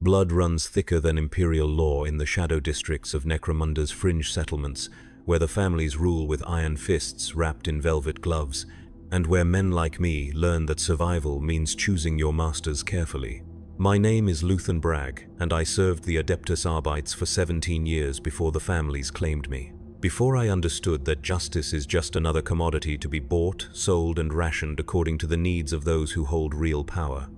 Blood runs thicker than imperial law in the shadow districts of Necromunda's fringe settlements, where the families rule with iron fists wrapped in velvet gloves, and where men like me learn that survival means choosing your masters carefully. My name is Luthen Bragg, and I served the Adeptus Arbites for 17 years before the families claimed me. Before I understood that justice is just another commodity to be bought, sold, and rationed according to the needs of those who hold real power.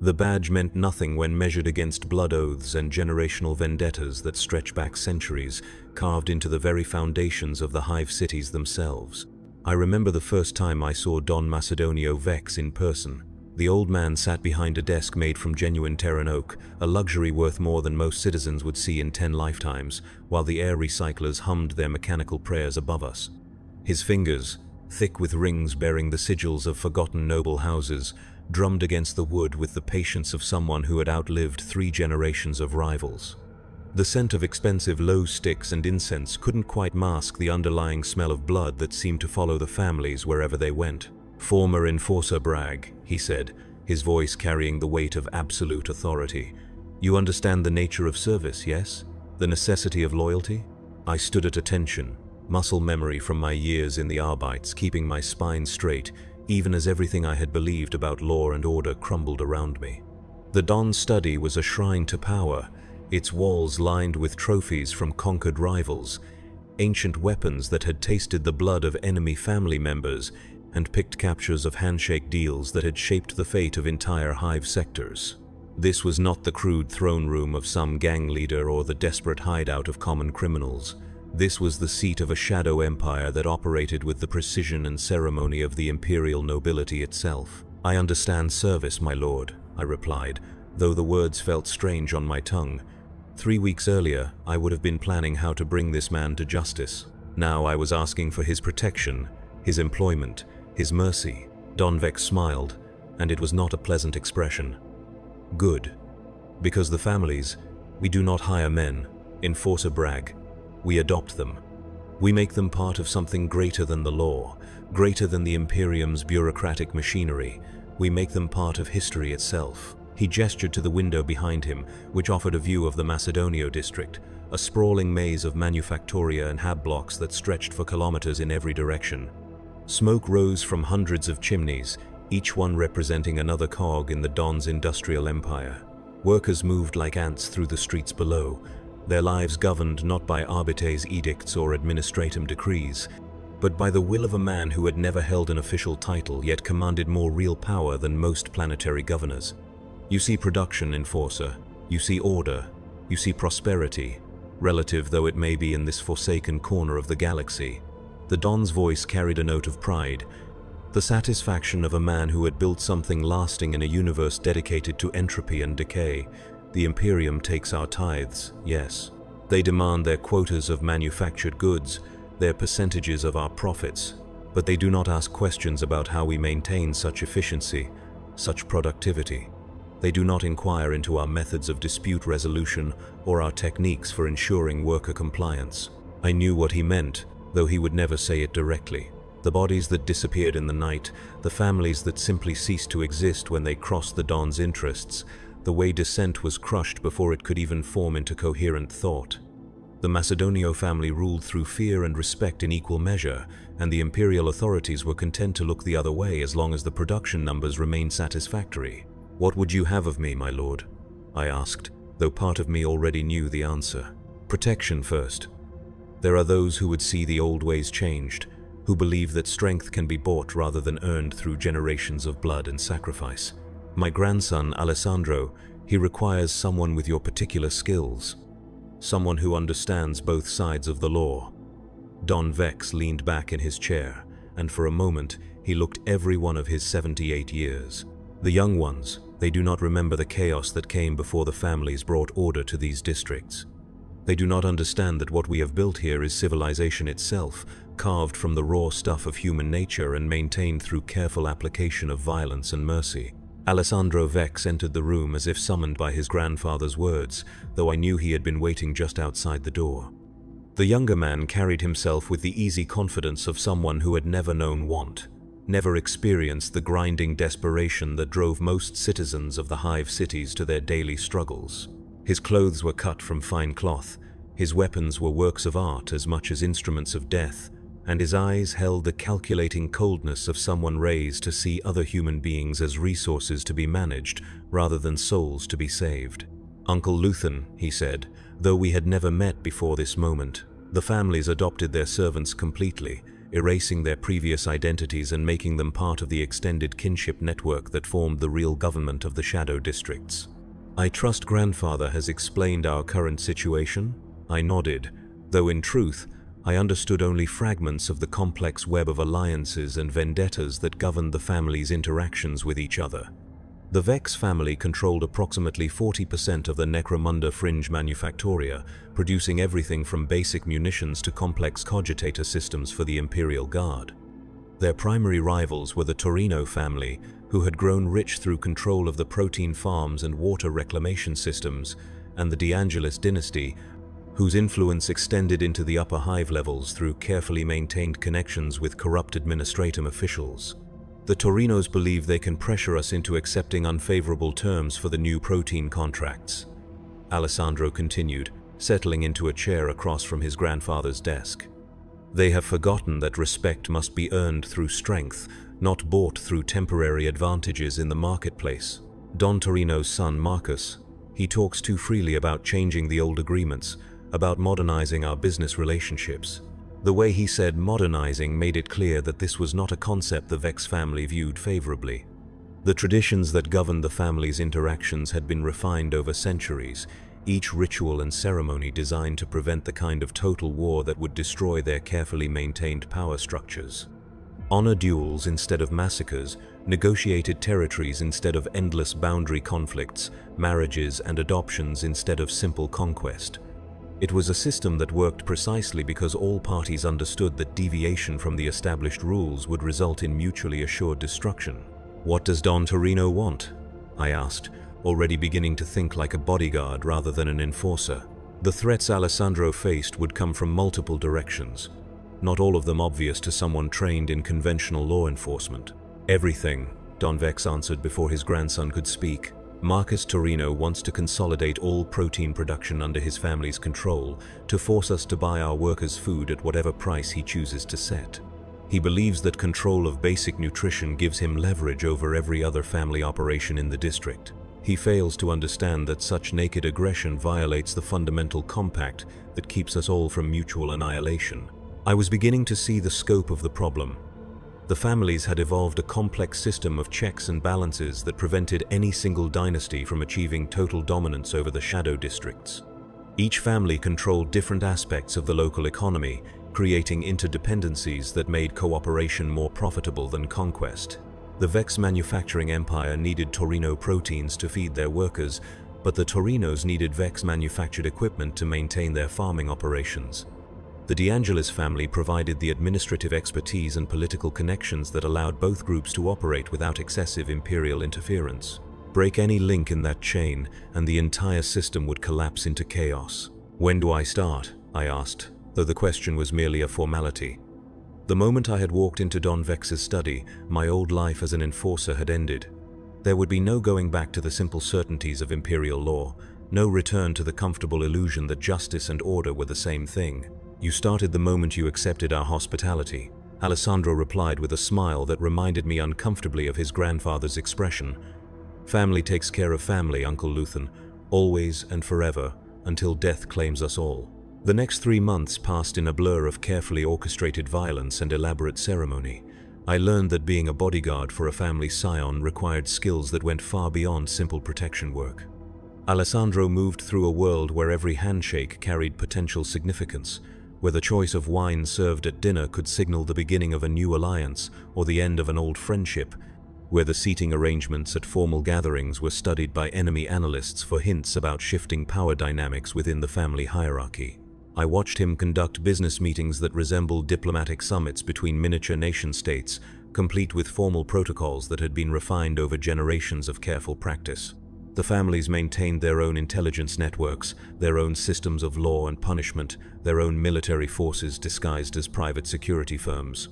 The badge meant nothing when measured against blood oaths and generational vendettas that stretch back centuries, carved into the very foundations of the hive cities themselves. I remember the first time I saw Don Macedonio Vex in person. The old man sat behind a desk made from genuine Terran oak, a luxury worth more than most citizens would see in 10 lifetimes, while the air recyclers hummed their mechanical prayers above us. His fingers, thick with rings bearing the sigils of forgotten noble houses, drummed against the wood with the patience of someone who had outlived 3 generations of rivals. The scent of expensive low sticks and incense couldn't quite mask the underlying smell of blood that seemed to follow the families wherever they went. "Former Enforcer Bragg," he said, his voice carrying the weight of absolute authority. "You understand the nature of service, yes? The necessity of loyalty?" I stood at attention, muscle memory from my years in the Arbites keeping my spine straight, even as everything I had believed about law and order crumbled around me. The Don's study was a shrine to power, its walls lined with trophies from conquered rivals, ancient weapons that had tasted the blood of enemy family members, and picked captures of handshake deals that had shaped the fate of entire hive sectors. This was not the crude throne room of some gang leader or the desperate hideout of common criminals. This was the seat of a shadow empire that operated with the precision and ceremony of the imperial nobility itself. "I understand service, my lord," I replied, though the words felt strange on my tongue. 3 weeks earlier, I would have been planning how to bring this man to justice. Now I was asking for his protection, his employment, his mercy. Don Vex smiled, and it was not a pleasant expression. "Good. Because the families, we do not hire men, Enforcer Bragg. We adopt them. We make them part of something greater than the law, greater than the Imperium's bureaucratic machinery. We make them part of history itself." He gestured to the window behind him, which offered a view of the Macedonio district, a sprawling maze of manufactoria and hab blocks that stretched for kilometers in every direction. Smoke rose from hundreds of chimneys, each one representing another cog in the Don's industrial empire. Workers moved like ants through the streets below, their lives governed not by Arbites edicts or administratum decrees, but by the will of a man who had never held an official title yet commanded more real power than most planetary governors. "You see production, Enforcer. You see order. You see prosperity, relative though it may be in this forsaken corner of the galaxy." The Don's voice carried a note of pride, the satisfaction of a man who had built something lasting in a universe dedicated to entropy and decay. "The Imperium takes our tithes, yes. They demand their quotas of manufactured goods, their percentages of our profits, but they do not ask questions about how we maintain such efficiency, such productivity. They do not inquire into our methods of dispute resolution or our techniques for ensuring worker compliance." I knew what he meant, though he would never say it directly. The bodies that disappeared in the night, the families that simply ceased to exist when they crossed the Don's interests, the way dissent was crushed before it could even form into coherent thought. The Macedonio family ruled through fear and respect in equal measure, and the imperial authorities were content to look the other way as long as the production numbers remained satisfactory. "What would you have of me, my lord?" I asked, though part of me already knew the answer. "Protection first. There are those who would see the old ways changed, who believe that strength can be bought rather than earned through generations of blood and sacrifice. My grandson, Alessandro, he requires someone with your particular skills. Someone who understands both sides of the law." Don Vex leaned back in his chair, and for a moment he looked every one of his 78 years. The young ones, they do not remember the chaos that came before the families brought order to these districts. They do not understand that what we have built here is civilization itself, carved from the raw stuff of human nature and maintained through careful application of violence and mercy. Alessandro Vex entered the room as if summoned by his grandfather's words, though I knew he had been waiting just outside the door. The younger man carried himself with the easy confidence of someone who had never known want, never experienced the grinding desperation that drove most citizens of the hive cities to their daily struggles. His clothes were cut from fine cloth, his weapons were works of art as much as instruments of death, and his eyes held the calculating coldness of someone raised to see other human beings as resources to be managed rather than souls to be saved. "Uncle Luthen," he said, though we had never met before this moment, the families adopted their servants completely, erasing their previous identities and making them part of the extended kinship network that formed the real government of the Shadow Districts. "I trust Grandfather has explained our current situation?" I nodded, though in truth, I understood only fragments of the complex web of alliances and vendettas that governed the family's interactions with each other. The Vex family controlled approximately 40% of the Necromunda fringe manufactoria, producing everything from basic munitions to complex cogitator systems for the Imperial Guard. Their primary rivals were the Torino family, who had grown rich through control of the protein farms and water reclamation systems, and the De Angelis dynasty, whose influence extended into the upper hive levels through carefully maintained connections with corrupt administrative officials. The Torinos believe they can pressure us into accepting unfavorable terms for the new protein contracts. Alessandro continued, settling into a chair across from his grandfather's desk. They have forgotten that respect must be earned through strength, not bought through temporary advantages in the marketplace. Don Torino's son, Marcus, he talks too freely about changing the old agreements, about modernizing our business relationships. The way he said modernizing made it clear that this was not a concept the Vex family viewed favorably. The traditions that governed the family's interactions had been refined over centuries, each ritual and ceremony designed to prevent the kind of total war that would destroy their carefully maintained power structures. Honor duels instead of massacres, negotiated territories instead of endless boundary conflicts, marriages and adoptions instead of simple conquest. It was a system that worked precisely because all parties understood that deviation from the established rules would result in mutually assured destruction. "What does Don Torino want?" I asked, already beginning to think like a bodyguard rather than an enforcer. The threats Alessandro faced would come from multiple directions, not all of them obvious to someone trained in conventional law enforcement. "Everything," Don Vex answered before his grandson could speak. "Marcus Torino wants to consolidate all protein production under his family's control to force us to buy our workers' food at whatever price he chooses to set. He believes that control of basic nutrition gives him leverage over every other family operation in the district. He fails to understand that such naked aggression violates the fundamental compact that keeps us all from mutual annihilation." I was beginning to see the scope of the problem. The families had evolved a complex system of checks and balances that prevented any single dynasty from achieving total dominance over the Shadow Districts. Each family controlled different aspects of the local economy, creating interdependencies that made cooperation more profitable than conquest. The Vex manufacturing empire needed Torino proteins to feed their workers, but the Torinos needed Vex manufactured equipment to maintain their farming operations. The De Angelis family provided the administrative expertise and political connections that allowed both groups to operate without excessive imperial interference. Break any link in that chain, and the entire system would collapse into chaos. "When do I start?" I asked, though the question was merely a formality. The moment I had walked into Don Vex's study, my old life as an enforcer had ended. There would be no going back to the simple certainties of imperial law, no return to the comfortable illusion that justice and order were the same thing. "You started the moment you accepted our hospitality," Alessandro replied with a smile that reminded me uncomfortably of his grandfather's expression. "Family takes care of family, Uncle Luthen, always and forever, until death claims us all." The next 3 months passed in a blur of carefully orchestrated violence and elaborate ceremony. I learned that being a bodyguard for a family scion required skills that went far beyond simple protection work. Alessandro moved through a world where every handshake carried potential significance, where the choice of wine served at dinner could signal the beginning of a new alliance or the end of an old friendship, where the seating arrangements at formal gatherings were studied by enemy analysts for hints about shifting power dynamics within the family hierarchy. I watched him conduct business meetings that resembled diplomatic summits between miniature nation-states, complete with formal protocols that had been refined over generations of careful practice. The families maintained their own intelligence networks, their own systems of law and punishment, their own military forces disguised as private security firms.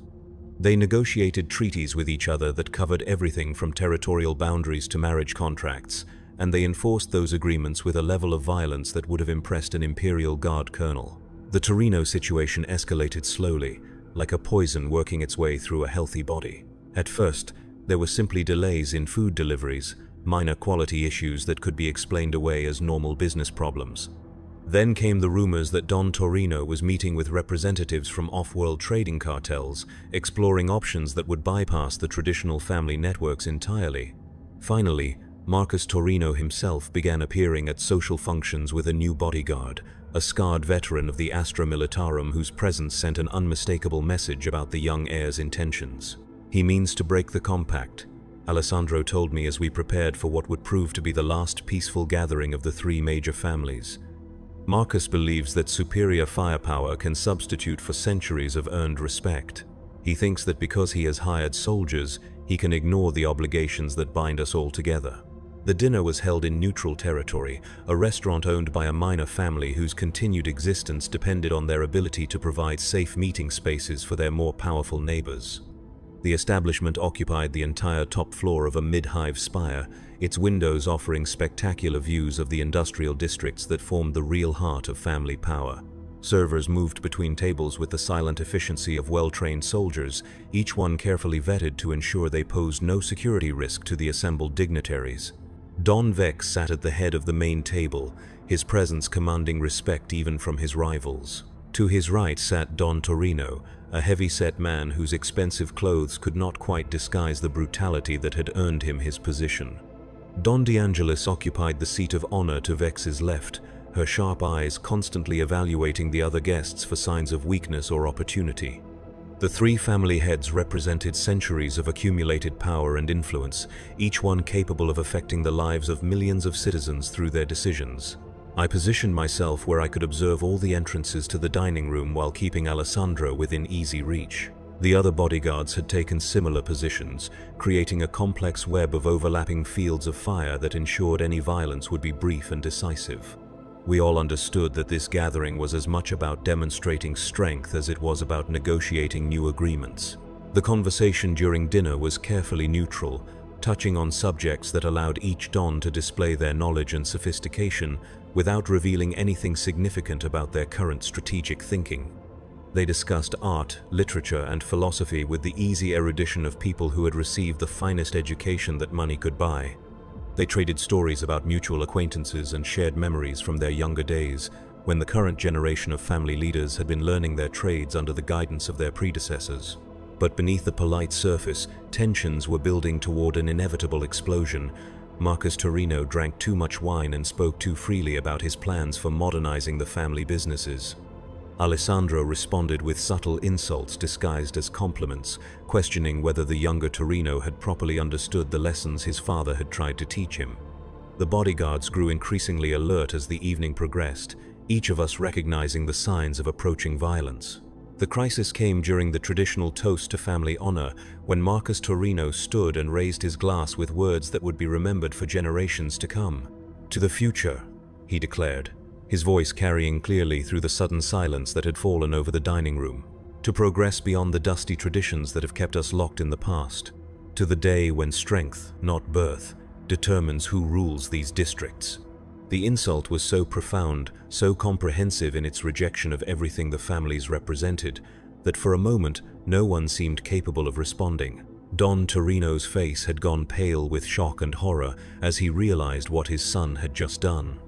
They negotiated treaties with each other that covered everything from territorial boundaries to marriage contracts, and they enforced those agreements with a level of violence that would have impressed an Imperial Guard colonel. The Torino situation escalated slowly, like a poison working its way through a healthy body. At first, there were simply delays in food deliveries, minor quality issues that could be explained away as normal business problems. Then came the rumors that Don Torino was meeting with representatives from off-world trading cartels, exploring options that would bypass the traditional family networks entirely. Finally, Marcus Torino himself began appearing at social functions with a new bodyguard, a scarred veteran of the Astra Militarum whose presence sent an unmistakable message about the young heir's intentions. "He means to break the compact," Alessandro told me as we prepared for what would prove to be the last peaceful gathering of the three major families. Marcus believes that superior firepower can substitute for centuries of earned respect. He thinks that because he has hired soldiers, he can ignore the obligations that bind us all together. The dinner was held in neutral territory, a restaurant owned by a minor family whose continued existence depended on their ability to provide safe meeting spaces for their more powerful neighbors. The establishment occupied the entire top floor of a mid-hive spire, its windows offering spectacular views of the industrial districts that formed the real heart of family power. Servers moved between tables with the silent efficiency of well-trained soldiers, each one carefully vetted to ensure they posed no security risk to the assembled dignitaries. Don Vex sat at the head of the main table, his presence commanding respect even from his rivals. To his right sat Don Torino, a heavy-set man whose expensive clothes could not quite disguise the brutality that had earned him his position. Don De Angelis occupied the seat of honor to Vex's left, her sharp eyes constantly evaluating the other guests for signs of weakness or opportunity. The three family heads represented centuries of accumulated power and influence, each one capable of affecting the lives of millions of citizens through their decisions. I positioned myself where I could observe all the entrances to the dining room while keeping Alessandro within easy reach. The other bodyguards had taken similar positions, creating a complex web of overlapping fields of fire that ensured any violence would be brief and decisive. We all understood that this gathering was as much about demonstrating strength as it was about negotiating new agreements. The conversation during dinner was carefully neutral, touching on subjects that allowed each Don to display their knowledge and sophistication without revealing anything significant about their current strategic thinking. They discussed art, literature, and philosophy with the easy erudition of people who had received the finest education that money could buy. They traded stories about mutual acquaintances and shared memories from their younger days, when the current generation of family leaders had been learning their trades under the guidance of their predecessors. But beneath the polite surface, tensions were building toward an inevitable explosion. Marcus Torino drank too much wine and spoke too freely about his plans for modernizing the family businesses. Alessandro responded with subtle insults disguised as compliments, questioning whether the younger Torino had properly understood the lessons his father had tried to teach him. The bodyguards grew increasingly alert as the evening progressed, each of us recognizing the signs of approaching violence. The crisis came during the traditional toast to family honor, when Marcus Torino stood and raised his glass with words that would be remembered for generations to come. "To the future," he declared, his voice carrying clearly through the sudden silence that had fallen over the dining room. "To progress beyond the dusty traditions that have kept us locked in the past. To the day when strength, not birth, determines who rules these districts." The insult was so profound, so comprehensive in its rejection of everything the families represented, that for a moment no one seemed capable of responding. Don Torino's face had gone pale with shock and horror as he realized what his son had just done.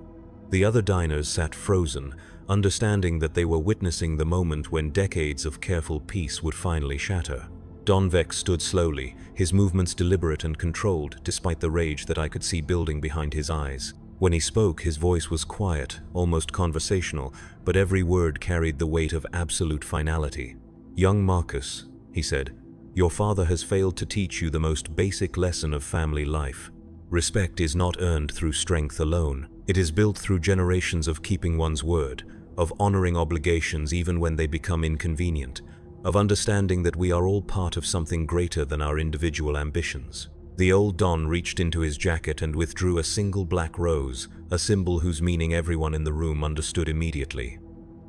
The other diners sat frozen, understanding that they were witnessing the moment when decades of careful peace would finally shatter. Don Vex stood slowly, his movements deliberate and controlled despite the rage that I could see building behind his eyes. When he spoke, his voice was quiet, almost conversational, but every word carried the weight of absolute finality. "Young Marcus," he said, "your father has failed to teach you the most basic lesson of family life. Respect is not earned through strength alone. It is built through generations of keeping one's word, of honoring obligations even when they become inconvenient, of understanding that we are all part of something greater than our individual ambitions." The old Don reached into his jacket and withdrew a single black rose, a symbol whose meaning everyone in the room understood immediately.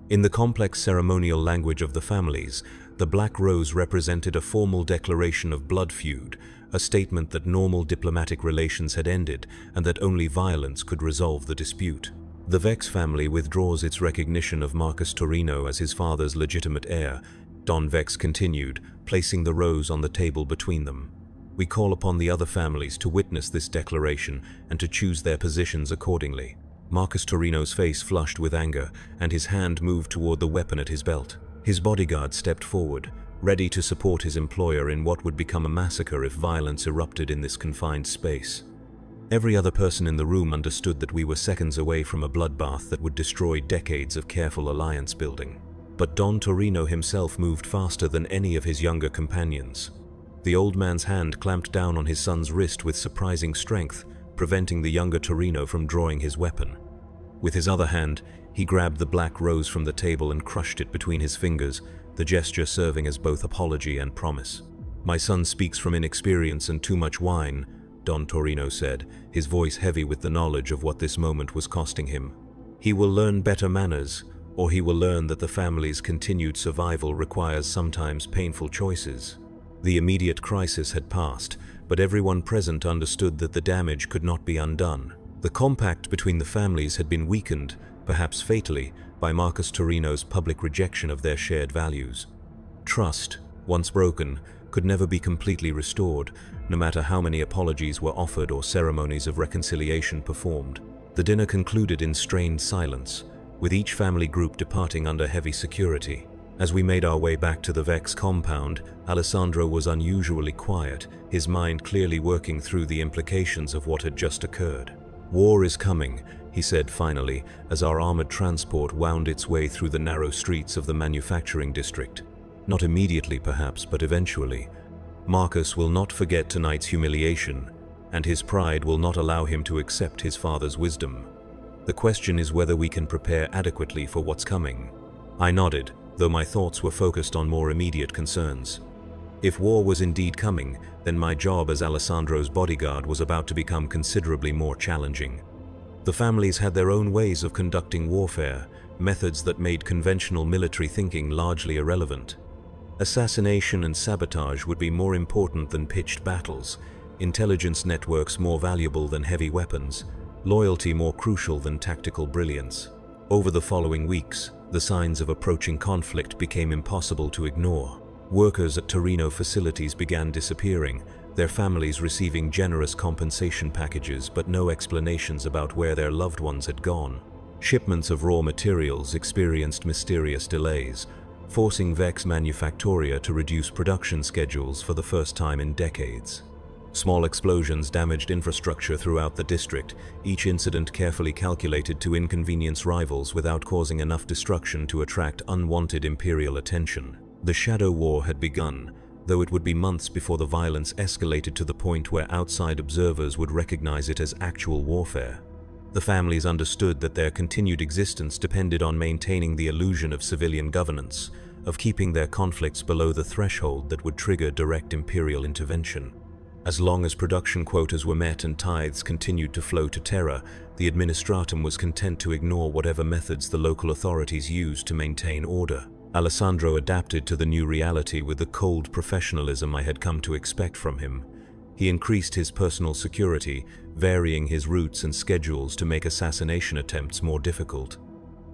In the complex ceremonial language of the families, the black rose represented a formal declaration of blood feud, a statement that normal diplomatic relations had ended and that only violence could resolve the dispute. The Vex family withdraws its recognition of Marcus Torino as his father's legitimate heir. Don Vex continued, placing the rose on the table between them. We call upon the other families to witness this declaration and to choose their positions accordingly. Marcus Torino's face flushed with anger, and his hand moved toward the weapon at his belt. His bodyguard stepped forward, ready to support his employer in what would become a massacre if violence erupted in this confined space. Every other person in the room understood that we were seconds away from a bloodbath that would destroy decades of careful alliance building. But Don Torino himself moved faster than any of his younger companions. The old man's hand clamped down on his son's wrist with surprising strength, preventing the younger Torino from drawing his weapon. With his other hand, he grabbed the black rose from the table and crushed it between his fingers, the gesture serving as both apology and promise. "My son speaks from inexperience and too much wine," Don Torino said, his voice heavy with the knowledge of what this moment was costing him. "He will learn better manners, or he will learn that the family's continued survival requires sometimes painful choices." The immediate crisis had passed, but everyone present understood that the damage could not be undone. The compact between the families had been weakened, perhaps fatally, by Marcus Torino's public rejection of their shared values. Trust, once broken, could never be completely restored, no matter how many apologies were offered or ceremonies of reconciliation performed. The dinner concluded in strained silence, with each family group departing under heavy security. As we made our way back to the Vex compound, Alessandro was unusually quiet, his mind clearly working through the implications of what had just occurred. "War is coming," he said finally, as our armored transport wound its way through the narrow streets of the manufacturing district. Not immediately perhaps, but eventually. Marcus will not forget tonight's humiliation, and his pride will not allow him to accept his father's wisdom. The question is whether we can prepare adequately for what's coming. I nodded, though my thoughts were focused on more immediate concerns. If war was indeed coming, then my job as Alessandro's bodyguard was about to become considerably more challenging. The families had their own ways of conducting warfare, methods that made conventional military thinking largely irrelevant. Assassination and sabotage would be more important than pitched battles, intelligence networks more valuable than heavy weapons, loyalty more crucial than tactical brilliance. Over the following weeks, the signs of approaching conflict became impossible to ignore. Workers at Torino facilities began disappearing, their families receiving generous compensation packages but no explanations about where their loved ones had gone. Shipments of raw materials experienced mysterious delays, forcing Vex Manufactoria to reduce production schedules for the first time in decades. Small explosions damaged infrastructure throughout the district, each incident carefully calculated to inconvenience rivals without causing enough destruction to attract unwanted imperial attention. The Shadow War had begun, though it would be months before the violence escalated to the point where outside observers would recognize it as actual warfare. The families understood that their continued existence depended on maintaining the illusion of civilian governance, of keeping their conflicts below the threshold that would trigger direct imperial intervention. As long as production quotas were met and tithes continued to flow to Terra, the administratum was content to ignore whatever methods the local authorities used to maintain order. Alessandro adapted to the new reality with the cold professionalism I had come to expect from him. He increased his personal security, varying his routes and schedules to make assassination attempts more difficult.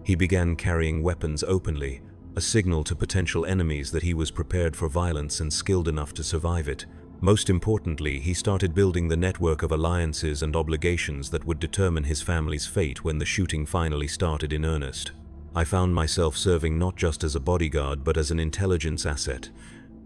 He began carrying weapons openly, a signal to potential enemies that he was prepared for violence and skilled enough to survive it. Most importantly, he started building the network of alliances and obligations that would determine his family's fate when the shooting finally started in earnest. I found myself serving not just as a bodyguard but as an intelligence asset,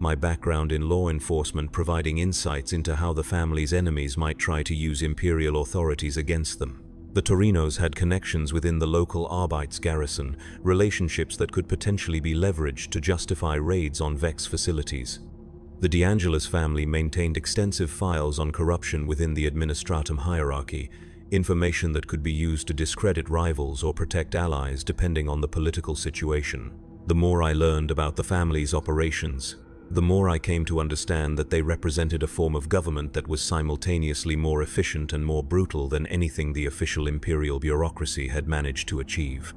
my background in law enforcement providing insights into how the family's enemies might try to use imperial authorities against them. The Torinos had connections within the local Arbeits garrison, relationships that could potentially be leveraged to justify raids on Vex facilities. The De Angelis family maintained extensive files on corruption within the administratum hierarchy, information that could be used to discredit rivals or protect allies depending on the political situation. The more I learned about the family's operations, the more I came to understand that they represented a form of government that was simultaneously more efficient and more brutal than anything the official imperial bureaucracy had managed to achieve.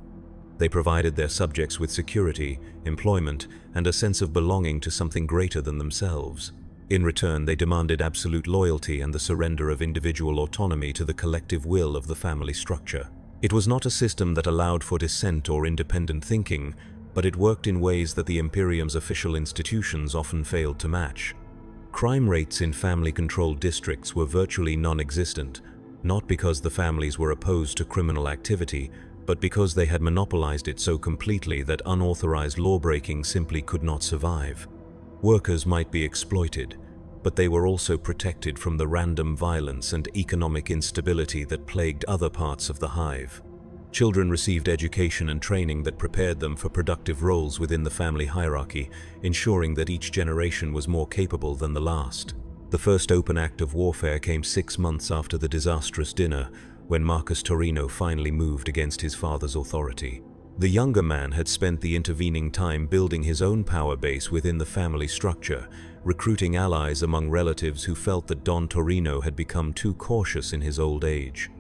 They provided their subjects with security, employment, and a sense of belonging to something greater than themselves. In return, they demanded absolute loyalty and the surrender of individual autonomy to the collective will of the family structure. It was not a system that allowed for dissent or independent thinking, but it worked in ways that the Imperium's official institutions often failed to match. Crime rates in family-controlled districts were virtually non-existent, not because the families were opposed to criminal activity, but because they had monopolized it so completely that unauthorized lawbreaking simply could not survive. Workers might be exploited, but they were also protected from the random violence and economic instability that plagued other parts of the hive. Children received education and training that prepared them for productive roles within the family hierarchy, ensuring that each generation was more capable than the last. The first open act of warfare came 6 months after the disastrous dinner, when Marcus Torino finally moved against his father's authority. The younger man had spent the intervening time building his own power base within the family structure, recruiting allies among relatives who felt that Don Torino had become too cautious in his old age.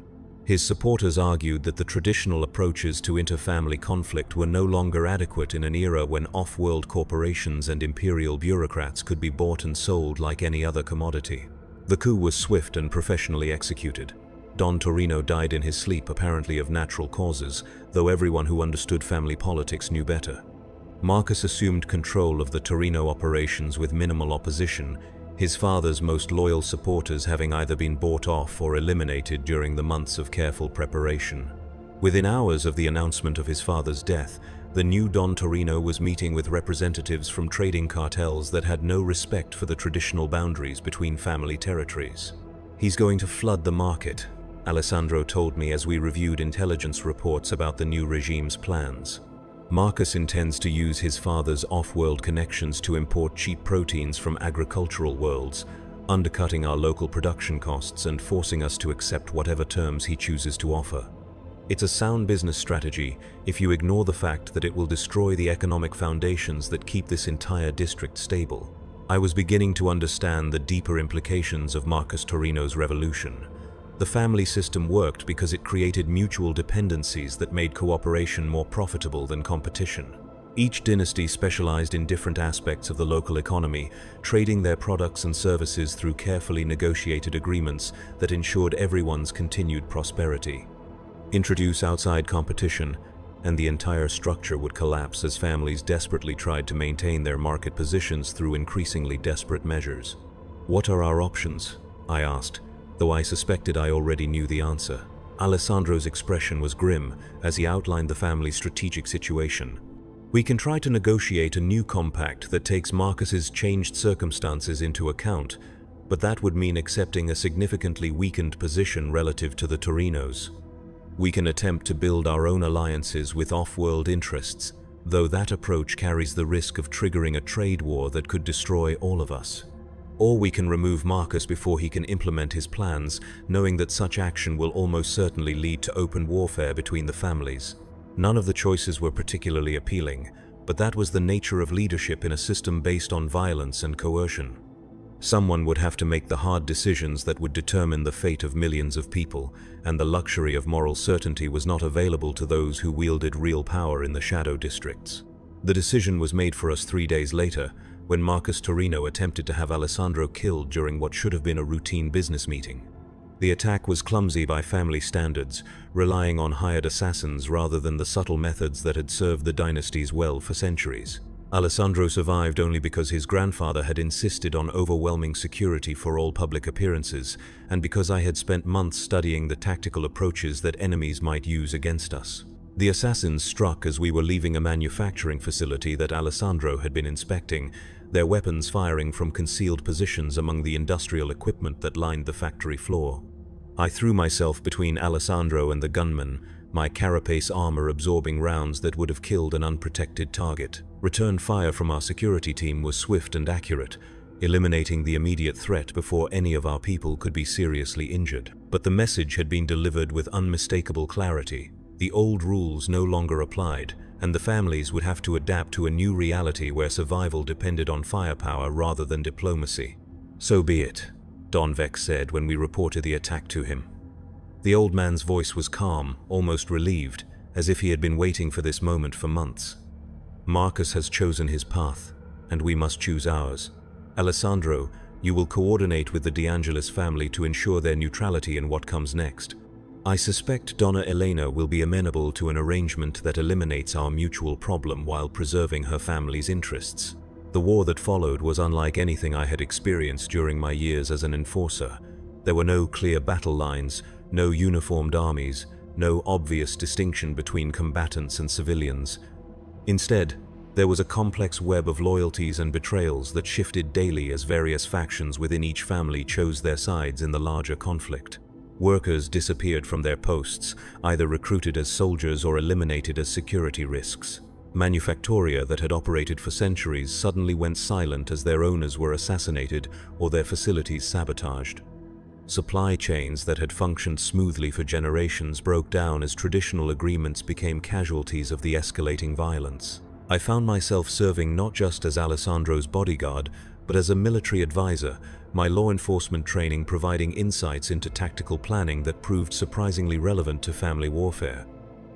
His supporters argued that the traditional approaches to inter-family conflict were no longer adequate in an era when off-world corporations and imperial bureaucrats could be bought and sold like any other commodity. The coup was swift and professionally executed. Don Torino died in his sleep, apparently of natural causes, though everyone who understood family politics knew better. Marcus assumed control of the Torino operations with minimal opposition, his father's most loyal supporters having either been bought off or eliminated during the months of careful preparation. Within hours of the announcement of his father's death, the new Don Torino was meeting with representatives from trading cartels that had no respect for the traditional boundaries between family territories. "He's going to flood the market," Alessandro told me as we reviewed intelligence reports about the new regime's plans. "Marcus intends to use his father's off-world connections to import cheap proteins from agricultural worlds, undercutting our local production costs and forcing us to accept whatever terms he chooses to offer. It's a sound business strategy if you ignore the fact that it will destroy the economic foundations that keep this entire district stable." I was beginning to understand the deeper implications of Marcus Torino's revolution. The family system worked because it created mutual dependencies that made cooperation more profitable than competition. Each dynasty specialized in different aspects of the local economy, trading their products and services through carefully negotiated agreements that ensured everyone's continued prosperity. Introduce outside competition, and the entire structure would collapse as families desperately tried to maintain their market positions through increasingly desperate measures. "What are our options?" I asked, though I suspected I already knew the answer. Alessandro's expression was grim as he outlined the family's strategic situation. "We can try to negotiate a new compact that takes Marcus's changed circumstances into account, but that would mean accepting a significantly weakened position relative to the Torinos. We can attempt to build our own alliances with off-world interests, though that approach carries the risk of triggering a trade war that could destroy all of us. Or we can remove Marcus before he can implement his plans, knowing that such action will almost certainly lead to open warfare between the families." None of the choices were particularly appealing, but that was the nature of leadership in a system based on violence and coercion. Someone would have to make the hard decisions that would determine the fate of millions of people, and the luxury of moral certainty was not available to those who wielded real power in the shadow districts. The decision was made for us 3 days later, when Marcus Torino attempted to have Alessandro killed during what should have been a routine business meeting. The attack was clumsy by family standards, relying on hired assassins rather than the subtle methods that had served the dynasties well for centuries. Alessandro survived only because his grandfather had insisted on overwhelming security for all public appearances, and because I had spent months studying the tactical approaches that enemies might use against us. The assassins struck as we were leaving a manufacturing facility that Alessandro had been inspecting, their weapons firing from concealed positions among the industrial equipment that lined the factory floor. I threw myself between Alessandro and the gunman, my carapace armor absorbing rounds that would have killed an unprotected target. Return fire from our security team was swift and accurate, eliminating the immediate threat before any of our people could be seriously injured. But the message had been delivered with unmistakable clarity. The old rules no longer applied, and the families would have to adapt to a new reality where survival depended on firepower rather than diplomacy. "So be it," Don Vex said when we reported the attack to him. The old man's voice was calm, almost relieved, as if he had been waiting for this moment for months. "Marcus has chosen his path, and we must choose ours. Alessandro, You will coordinate with the De Angelis family to ensure their neutrality in what comes next. I suspect Donna Elena will be amenable to an arrangement that eliminates our mutual problem while preserving her family's interests. The war that followed was unlike anything I had experienced during my years as an enforcer. There were no clear battle lines, no uniformed armies, no obvious distinction between combatants and civilians. Instead, there was a complex web of loyalties and betrayals that shifted daily as various factions within each family chose their sides in the larger conflict. Workers disappeared from their posts, either recruited as soldiers or eliminated as security risks. Manufactoria that had operated for centuries suddenly went silent as their owners were assassinated or their facilities sabotaged. Supply chains that had functioned smoothly for generations broke down as traditional agreements became casualties of the escalating violence. I found myself serving not just as Alessandro's bodyguard, but as a military advisor, my law enforcement training providing insights into tactical planning that proved surprisingly relevant to family warfare.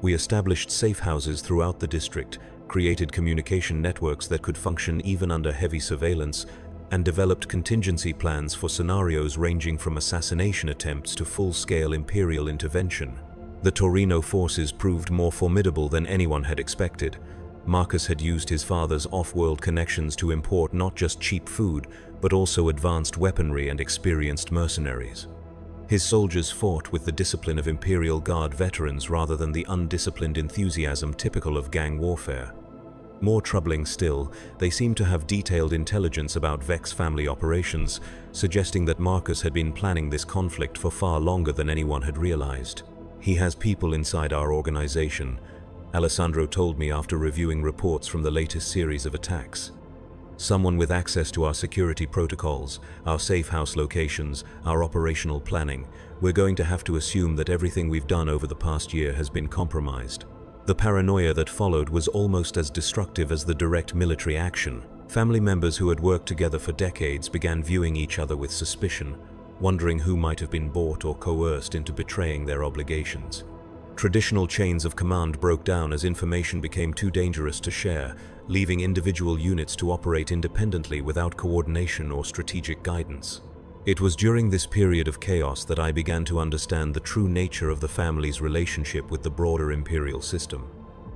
We established safe houses throughout the district, created communication networks that could function even under heavy surveillance, and developed contingency plans for scenarios ranging from assassination attempts to full-scale imperial intervention. The Torino forces proved more formidable than anyone had expected. Marcus had used his father's off-world connections to import not just cheap food, but also advanced weaponry and experienced mercenaries. His soldiers fought with the discipline of Imperial Guard veterans rather than the undisciplined enthusiasm typical of gang warfare. More troubling still, they seemed to have detailed intelligence about Vex family operations, suggesting that Marcus had been planning this conflict for far longer than anyone had realized. He has people inside our organization, Alessandro told me after reviewing reports from the latest series of attacks. Someone with access to our security protocols, our safe house locations, our operational planning. We're going to have to assume that everything we've done over the past year has been compromised. The paranoia that followed was almost as destructive as the direct military action. Family members who had worked together for decades began viewing each other with suspicion, wondering who might have been bought or coerced into betraying their obligations. Traditional chains of command broke down as information became too dangerous to share, leaving individual units to operate independently without coordination or strategic guidance. It was during this period of chaos that I began to understand the true nature of the family's relationship with the broader imperial system.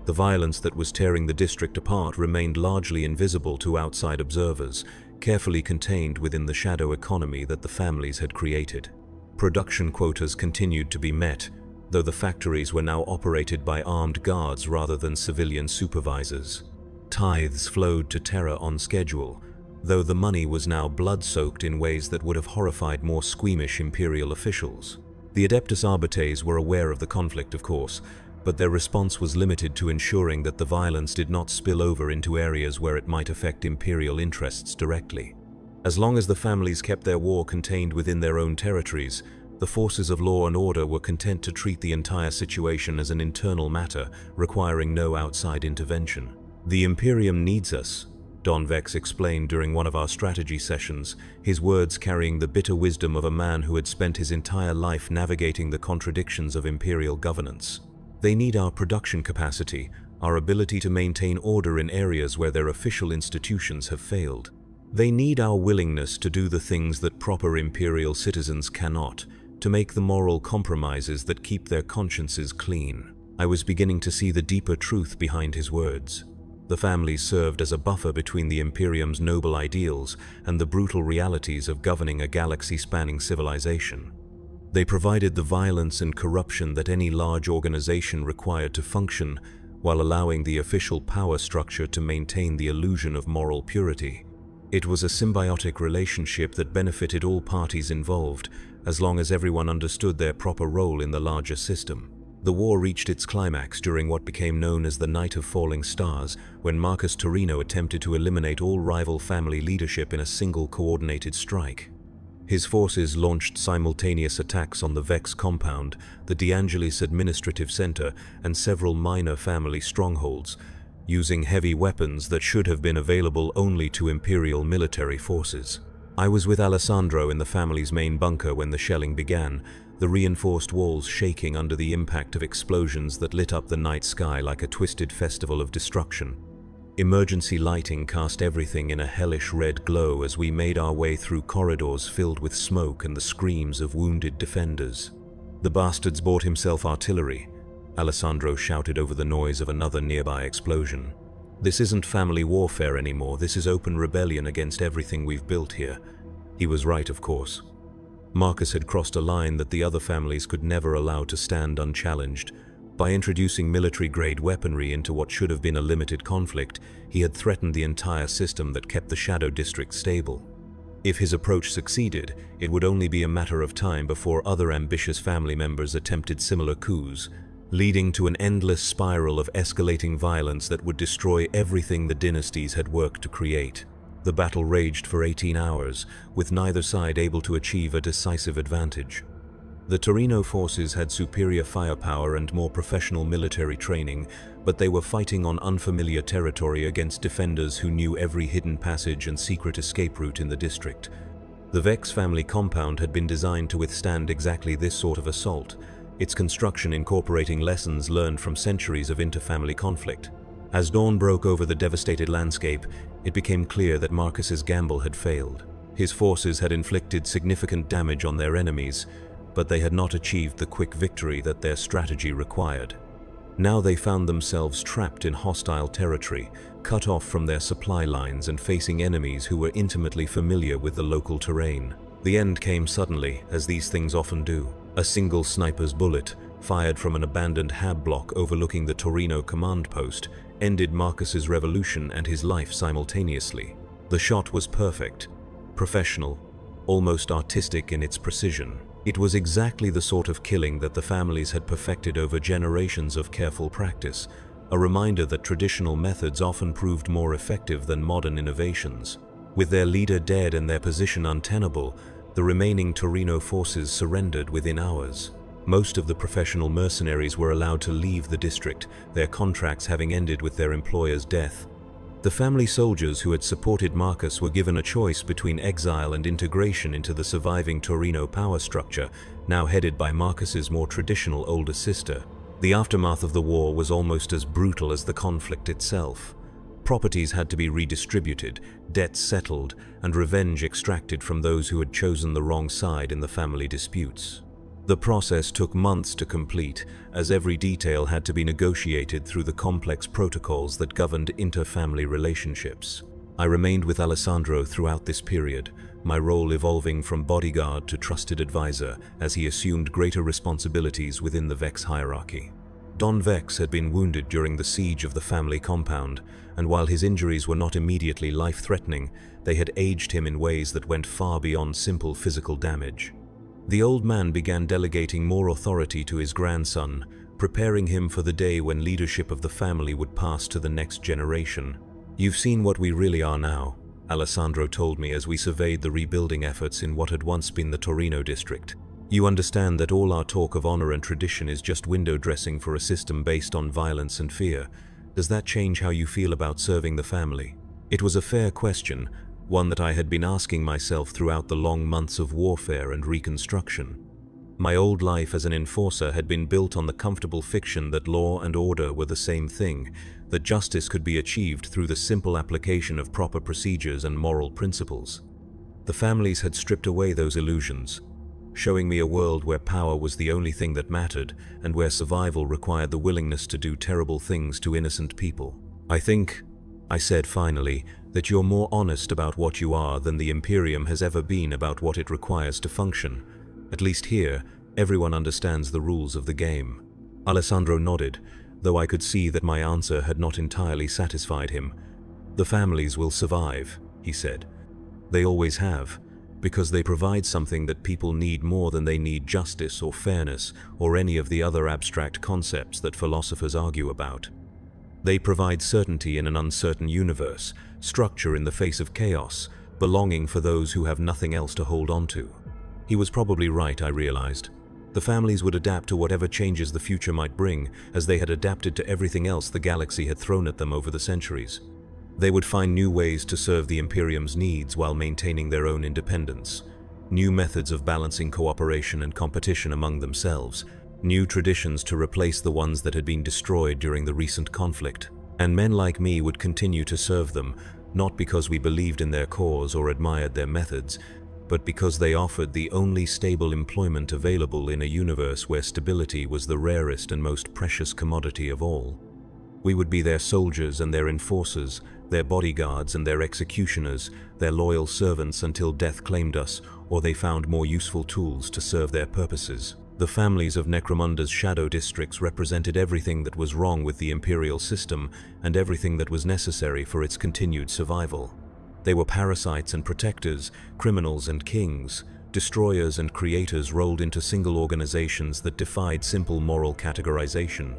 The violence that was tearing the district apart remained largely invisible to outside observers, carefully contained within the shadow economy that the families had created. Production quotas continued to be met, though the factories were now operated by armed guards rather than civilian supervisors. Tithes flowed to Terra on schedule, though the money was now blood-soaked in ways that would have horrified more squeamish imperial officials. The Adeptus Arbites were aware of the conflict, of course, but their response was limited to ensuring that the violence did not spill over into areas where it might affect imperial interests directly. As long as the families kept their war contained within their own territories, the forces of law and order were content to treat the entire situation as an internal matter, requiring no outside intervention. "The Imperium needs us," Don Vex explained during one of our strategy sessions, his words carrying the bitter wisdom of a man who had spent his entire life navigating the contradictions of imperial governance. "They need our production capacity, our ability to maintain order in areas where their official institutions have failed. They need our willingness to do the things that proper imperial citizens cannot, to make the moral compromises that keep their consciences clean." I was beginning to see the deeper truth behind his words. The families served as a buffer between the Imperium's noble ideals and the brutal realities of governing a galaxy-spanning civilization. They provided the violence and corruption that any large organization required to function, while allowing the official power structure to maintain the illusion of moral purity. It was a symbiotic relationship that benefited all parties involved, as long as everyone understood their proper role in the larger system. The war reached its climax during what became known as the Night of Falling Stars, when Marcus Torino attempted to eliminate all rival family leadership in a single coordinated strike. His forces launched simultaneous attacks on the Vex compound, the De Angelis administrative center, and several minor family strongholds, using heavy weapons that should have been available only to Imperial military forces. I was with Alessandro in the family's main bunker when the shelling began, the reinforced walls shaking under the impact of explosions that lit up the night sky like a twisted festival of destruction. Emergency lighting cast everything in a hellish red glow as we made our way through corridors filled with smoke and the screams of wounded defenders. "The bastard's bought himself artillery," Alessandro shouted over the noise of another nearby explosion. "This isn't family warfare anymore, this is open rebellion against everything we've built here." He was right, of course. Marcus had crossed a line that the other families could never allow to stand unchallenged. By introducing military-grade weaponry into what should have been a limited conflict, he had threatened the entire system that kept the Shadow District stable. If his approach succeeded, it would only be a matter of time before other ambitious family members attempted similar coups, leading to an endless spiral of escalating violence that would destroy everything the dynasties had worked to create. The battle raged for 18 hours, with neither side able to achieve a decisive advantage. The Torino forces had superior firepower and more professional military training, but they were fighting on unfamiliar territory against defenders who knew every hidden passage and secret escape route in the district. The Vex family compound had been designed to withstand exactly this sort of assault, its construction incorporating lessons learned from centuries of inter-family conflict. As dawn broke over the devastated landscape, it became clear that Marcus's gamble had failed. His forces had inflicted significant damage on their enemies, but they had not achieved the quick victory that their strategy required. Now they found themselves trapped in hostile territory, cut off from their supply lines and facing enemies who were intimately familiar with the local terrain. The end came suddenly, as these things often do. A single sniper's bullet, fired from an abandoned hab block overlooking the Torino command post, ended Marcus's revolution and his life simultaneously. The shot was perfect, professional, almost artistic in its precision. It was exactly the sort of killing that the families had perfected over generations of careful practice, a reminder that traditional methods often proved more effective than modern innovations. With their leader dead and their position untenable, the remaining Torino forces surrendered within hours. Most of the professional mercenaries were allowed to leave the district, their contracts having ended with their employer's death. The family soldiers who had supported Marcus were given a choice between exile and integration into the surviving Torino power structure, now headed by Marcus's more traditional older sister. The aftermath of the war was almost as brutal as the conflict itself. Properties had to be redistributed, debts settled, and revenge extracted from those who had chosen the wrong side in the family disputes. The process took months to complete, as every detail had to be negotiated through the complex protocols that governed inter-family relationships. I remained with Alessandro throughout this period, my role evolving from bodyguard to trusted advisor as he assumed greater responsibilities within the Vex hierarchy. Don Vex had been wounded during the siege of the family compound, and while his injuries were not immediately life-threatening, they had aged him in ways that went far beyond simple physical damage. The old man began delegating more authority to his grandson, preparing him for the day when leadership of the family would pass to the next generation. "You've seen what we really are now," Alessandro told me as we surveyed the rebuilding efforts in what had once been the Torino district. "You understand that all our talk of honor and tradition is just window dressing for a system based on violence and fear. Does that change how you feel about serving the family?" It was a fair question, one that I had been asking myself throughout the long months of warfare and reconstruction. My old life as an enforcer had been built on the comfortable fiction that law and order were the same thing, that justice could be achieved through the simple application of proper procedures and moral principles. The families had stripped away those illusions, showing me a world where power was the only thing that mattered and where survival required the willingness to do terrible things to innocent people. "I think," I said finally, "that you're more honest about what you are than the Imperium has ever been about what it requires to function. At least here, everyone understands the rules of the game." Alessandro nodded, though I could see that my answer had not entirely satisfied him. "The families will survive," he said. "They always have, because they provide something that people need more than they need justice or fairness or any of the other abstract concepts that philosophers argue about. They provide certainty in an uncertain universe, structure in the face of chaos, belonging for those who have nothing else to hold on to." He was probably right, I realized. The families would adapt to whatever changes the future might bring, as they had adapted to everything else the galaxy had thrown at them over the centuries. They would find new ways to serve the Imperium's needs while maintaining their own independence, new methods of balancing cooperation and competition among themselves, new traditions to replace the ones that had been destroyed during the recent conflict. And men like me would continue to serve them, not because we believed in their cause or admired their methods, but because they offered the only stable employment available in a universe where stability was the rarest and most precious commodity of all. We would be their soldiers and their enforcers, their bodyguards and their executioners, their loyal servants until death claimed us, or they found more useful tools to serve their purposes. The families of Necromunda's shadow districts represented everything that was wrong with the imperial system and everything that was necessary for its continued survival. They were parasites and protectors, criminals and kings, destroyers and creators rolled into single organizations that defied simple moral categorization.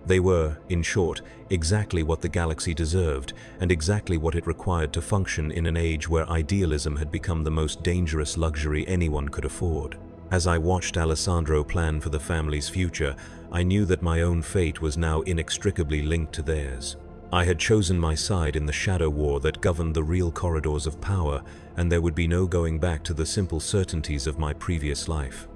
They were, in short, exactly what the galaxy deserved, and exactly what it required to function in an age where idealism had become the most dangerous luxury anyone could afford. As I watched Alessandro plan for the family's future, I knew that my own fate was now inextricably linked to theirs. I had chosen my side in the shadow war that governed the real corridors of power, and there would be no going back to the simple certainties of my previous life.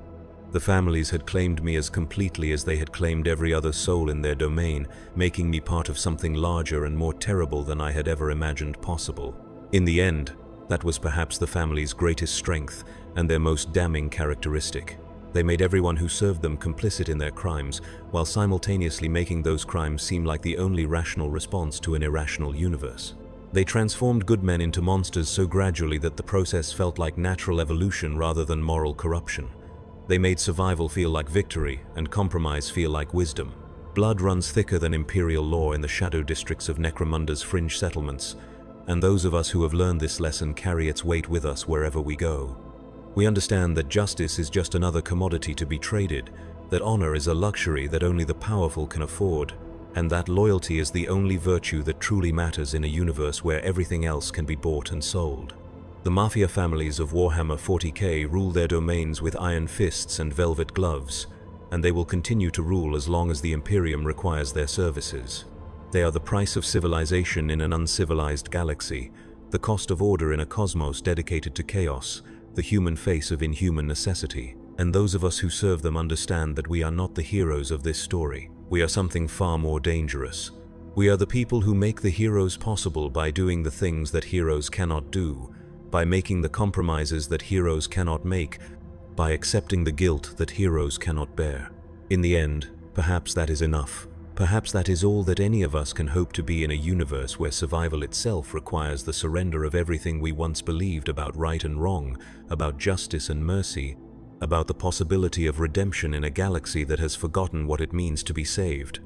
The families had claimed me as completely as they had claimed every other soul in their domain, making me part of something larger and more terrible than I had ever imagined possible. In the end, that was perhaps the family's greatest strength and their most damning characteristic. They made everyone who served them complicit in their crimes, while simultaneously making those crimes seem like the only rational response to an irrational universe. They transformed good men into monsters so gradually that the process felt like natural evolution rather than moral corruption. They made survival feel like victory and compromise feel like wisdom. Blood runs thicker than imperial law in the shadow districts of Necromunda's fringe settlements, and those of us who have learned this lesson carry its weight with us wherever we go. We understand that justice is just another commodity to be traded, that honor is a luxury that only the powerful can afford, and that loyalty is the only virtue that truly matters in a universe where everything else can be bought and sold. The mafia families of Warhammer 40K rule their domains with iron fists and velvet gloves, and they will continue to rule as long as the Imperium requires their services. They are the price of civilization in an uncivilized galaxy, the cost of order in a cosmos dedicated to chaos, the human face of inhuman necessity. And those of us who serve them understand that we are not the heroes of this story. We are something far more dangerous. We are the people who make the heroes possible by doing the things that heroes cannot do, by making the compromises that heroes cannot make, by accepting the guilt that heroes cannot bear. In the end, perhaps that is enough. Perhaps that is all that any of us can hope to be in a universe where survival itself requires the surrender of everything we once believed about right and wrong, about justice and mercy, about the possibility of redemption in a galaxy that has forgotten what it means to be saved.